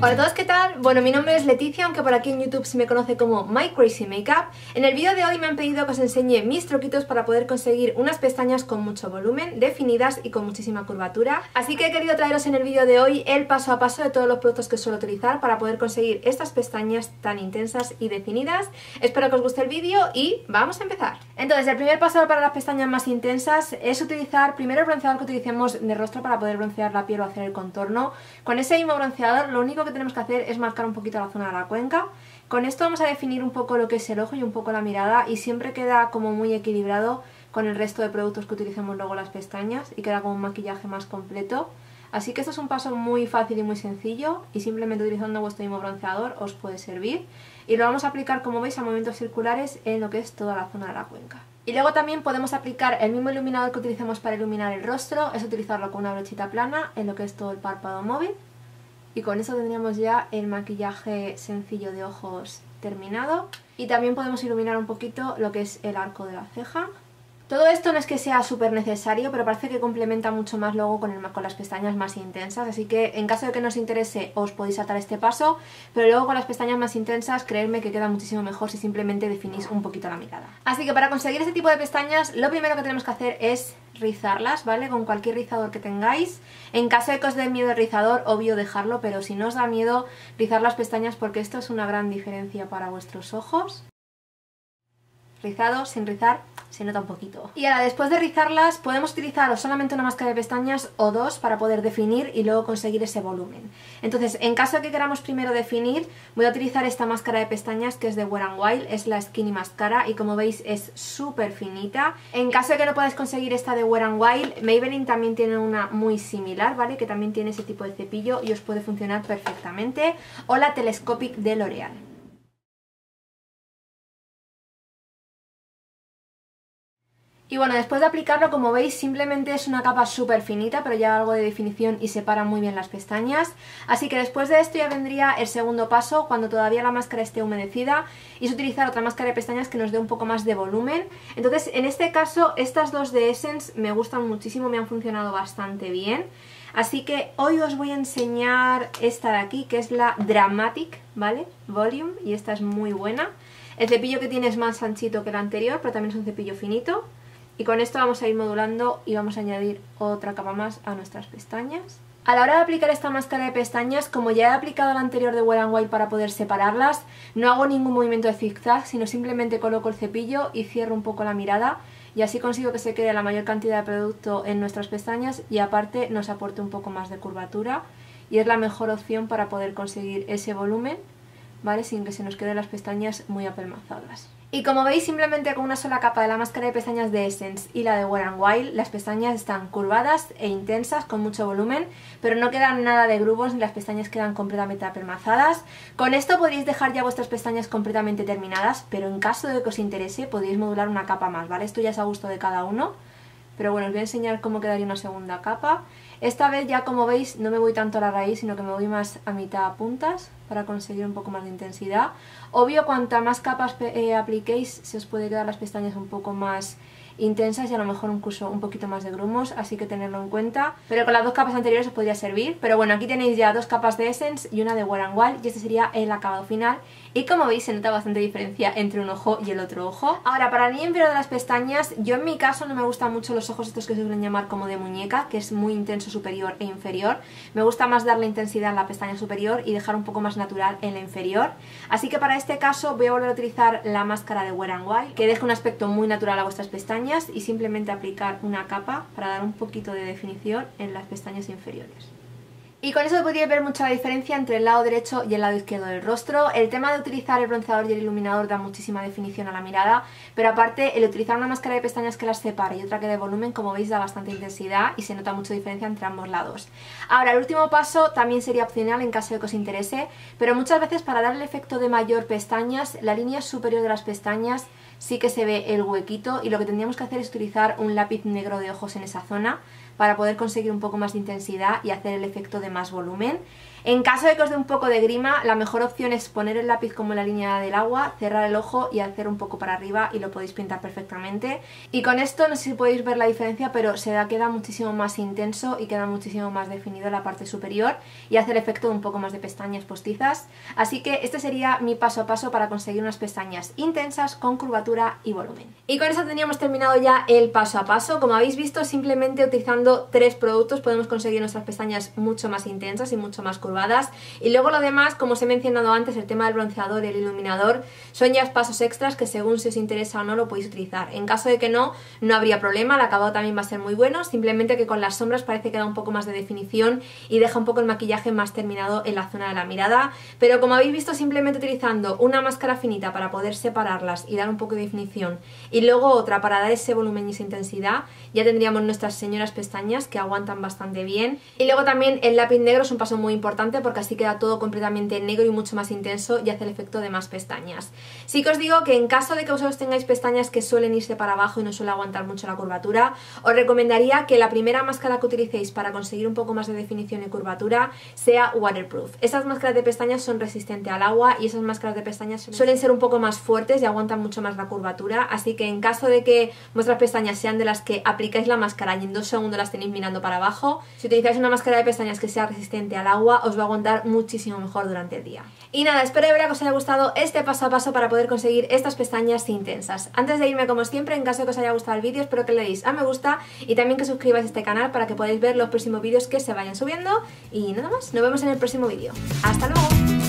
Hola a todos, ¿qué tal? Bueno, mi nombre es Leticia, aunque por aquí en YouTube se me conoce como My Crazy Makeup. En el vídeo de hoy me han pedido que os enseñe mis truquitos para poder conseguir unas pestañas con mucho volumen, definidas y con muchísima curvatura. Así que he querido traeros en el vídeo de hoy el paso a paso de todos los productos que suelo utilizar para poder conseguir estas pestañas tan intensas y definidas. Espero que os guste el vídeo y vamos a empezar. Entonces, el primer paso para las pestañas más intensas es utilizar primero el bronceador que utilicemos de rostro para poder broncear la piel o hacer el contorno. Con ese mismo bronceador lo único que tenemos que hacer es marcar un poquito la zona de la cuenca. Con esto vamos a definir un poco lo que es el ojo y un poco la mirada, y siempre queda como muy equilibrado con el resto de productos que utilicemos luego las pestañas y queda como un maquillaje más completo. Así que esto es un paso muy fácil y muy sencillo, y simplemente utilizando vuestro mismo bronceador os puede servir. Y lo vamos a aplicar, como veis, a movimientos circulares en lo que es toda la zona de la cuenca. Y luego también podemos aplicar el mismo iluminador que utilizamos para iluminar el rostro, es utilizarlo con una brochita plana en lo que es todo el párpado móvil. Y con eso tendríamos ya el maquillaje sencillo de ojos terminado. Y también podemos iluminar un poquito lo que es el arco de la ceja. Todo esto no es que sea súper necesario, pero parece que complementa mucho más luego con las pestañas más intensas. Así que en caso de que no os interese os podéis saltar este paso, pero luego con las pestañas más intensas creedme que queda muchísimo mejor si simplemente definís un poquito la mirada. Así que para conseguir este tipo de pestañas lo primero que tenemos que hacer es rizarlas, ¿vale? Con cualquier rizador que tengáis. En caso de que os dé miedo el rizador, obvio dejarlo, pero si no os da miedo, rizar las pestañas, porque esto es una gran diferencia para vuestros ojos. Rizado, sin rizar, se nota un poquito. Y ahora, después de rizarlas, podemos utilizar o solamente una máscara de pestañas o dos para poder definir y luego conseguir ese volumen. Entonces, en caso de que queramos primero definir, voy a utilizar esta máscara de pestañas que es de Wet n Wild, es la Skinny Mascara, y como veis es súper finita. En caso de que no podáis conseguir esta de Wet n Wild, Maybelline también tiene una muy similar, ¿vale? Que también tiene ese tipo de cepillo y os puede funcionar perfectamente. O la Telescopic de L'Oreal. Y bueno, después de aplicarlo, como veis, simplemente es una capa súper finita, pero ya algo de definición y separa muy bien las pestañas. Así que después de esto ya vendría el segundo paso, cuando todavía la máscara esté humedecida, y es utilizar otra máscara de pestañas que nos dé un poco más de volumen. Entonces, en este caso, estas dos de Essence me gustan muchísimo, me han funcionado bastante bien. Así que hoy os voy a enseñar esta de aquí, que es la Dramatic, ¿vale? Volume, y esta es muy buena. El cepillo que tiene es más anchito que el anterior, pero también es un cepillo finito. Y con esto vamos a ir modulando y vamos a añadir otra capa más a nuestras pestañas. A la hora de aplicar esta máscara de pestañas, como ya he aplicado la anterior de Wet n Wild para poder separarlas, no hago ningún movimiento de zigzag, sino simplemente coloco el cepillo y cierro un poco la mirada, y así consigo que se quede la mayor cantidad de producto en nuestras pestañas y aparte nos aporte un poco más de curvatura, y es la mejor opción para poder conseguir ese volumen, ¿vale? Sin que se nos queden las pestañas muy apelmazadas. Y como veis, simplemente con una sola capa de la máscara de pestañas de Essence y la de Wet n Wild, las pestañas están curvadas e intensas, con mucho volumen, pero no quedan nada de grumos ni las pestañas quedan completamente apelmazadas. Con esto podéis dejar ya vuestras pestañas completamente terminadas, pero en caso de que os interese podéis modular una capa más, ¿vale? Esto ya es a gusto de cada uno. Pero bueno, os voy a enseñar cómo quedaría una segunda capa. Esta vez ya, como veis, no me voy tanto a la raíz, sino que me voy más a mitad a puntas para conseguir un poco más de intensidad. Obvio, cuanta más capas apliquéis, se os puede quedar las pestañas un poco más intensas y a lo mejor incluso un poquito más de grumos, así que tenerlo en cuenta. Pero con las dos capas anteriores os podría servir. Pero bueno, aquí tenéis ya dos capas de Essence y una de Wet n Wild, y este sería el acabado final. Y como veis, se nota bastante diferencia entre un ojo y el otro ojo. Ahora, para la línea inferior de las pestañas, yo en mi caso no me gustan mucho los ojos estos que se suelen llamar como de muñeca, que es muy intenso superior e inferior. Me gusta más darle intensidad en la pestaña superior y dejar un poco más natural en la inferior. Así que para este caso voy a volver a utilizar la máscara de Wet n Wild, que deja un aspecto muy natural a vuestras pestañas, y simplemente aplicar una capa para dar un poquito de definición en las pestañas inferiores. Y con eso podríais ver mucha diferencia entre el lado derecho y el lado izquierdo del rostro. El tema de utilizar el bronceador y el iluminador da muchísima definición a la mirada, pero aparte el utilizar una máscara de pestañas que las separe y otra que dé volumen, como veis, da bastante intensidad y se nota mucha diferencia entre ambos lados. Ahora, el último paso también sería opcional en caso de que os interese, pero muchas veces para dar el efecto de mayor pestañas, la línea superior de las pestañas sí que se ve el huequito, y lo que tendríamos que hacer es utilizar un lápiz negro de ojos en esa zona para poder conseguir un poco más de intensidad y hacer el efecto de más volumen. En caso de que os dé un poco de grima, la mejor opción es poner el lápiz como en la línea del agua, cerrar el ojo y hacer un poco para arriba y lo podéis pintar perfectamente. Y con esto no sé si podéis ver la diferencia, pero queda muchísimo más intenso y queda muchísimo más definido la parte superior y hace el efecto de un poco más de pestañas postizas. Así que este sería mi paso a paso para conseguir unas pestañas intensas con curvatura y volumen. Y con eso tendríamos terminado ya el paso a paso. Como habéis visto, simplemente utilizando 3 productos podemos conseguir nuestras pestañas mucho más intensas y mucho más curvadas. Y luego lo demás, como os he mencionado antes, el tema del bronceador y el iluminador son ya pasos extras que según si os interesa o no lo podéis utilizar. En caso de que no, no habría problema, el acabado también va a ser muy bueno, simplemente que con las sombras parece que da un poco más de definición y deja un poco el maquillaje más terminado en la zona de la mirada, pero como habéis visto, simplemente utilizando una máscara finita para poder separarlas y dar un poco de definición y luego otra para dar ese volumen y esa intensidad, ya tendríamos nuestras señoras pestañas que aguantan bastante bien. Y luego también el lápiz negro es un paso muy importante porque así queda todo completamente negro y mucho más intenso y hace el efecto de más pestañas. Sí que os digo que en caso de que vosotros tengáis pestañas que suelen irse para abajo y no suele aguantar mucho la curvatura, os recomendaría que la primera máscara que utilicéis para conseguir un poco más de definición y curvatura sea waterproof. Esas máscaras de pestañas son resistentes al agua y esas máscaras de pestañas suelen ser un poco más fuertes y aguantan mucho más la curvatura, así que en caso de que vuestras pestañas sean de las que aplicáis la máscara y en 2 segundos las tenéis mirando para abajo, si utilizáis una máscara de pestañas que sea resistente al agua, os va a aguantar muchísimo mejor durante el día. Y nada, espero de verdad que os haya gustado este paso a paso para poder conseguir estas pestañas intensas. Antes de irme, como siempre, en caso de que os haya gustado el vídeo, espero que le deis a me gusta y también que suscribáis a este canal para que podáis ver los próximos vídeos que se vayan subiendo. Y nada más, nos vemos en el próximo vídeo. ¡Hasta luego!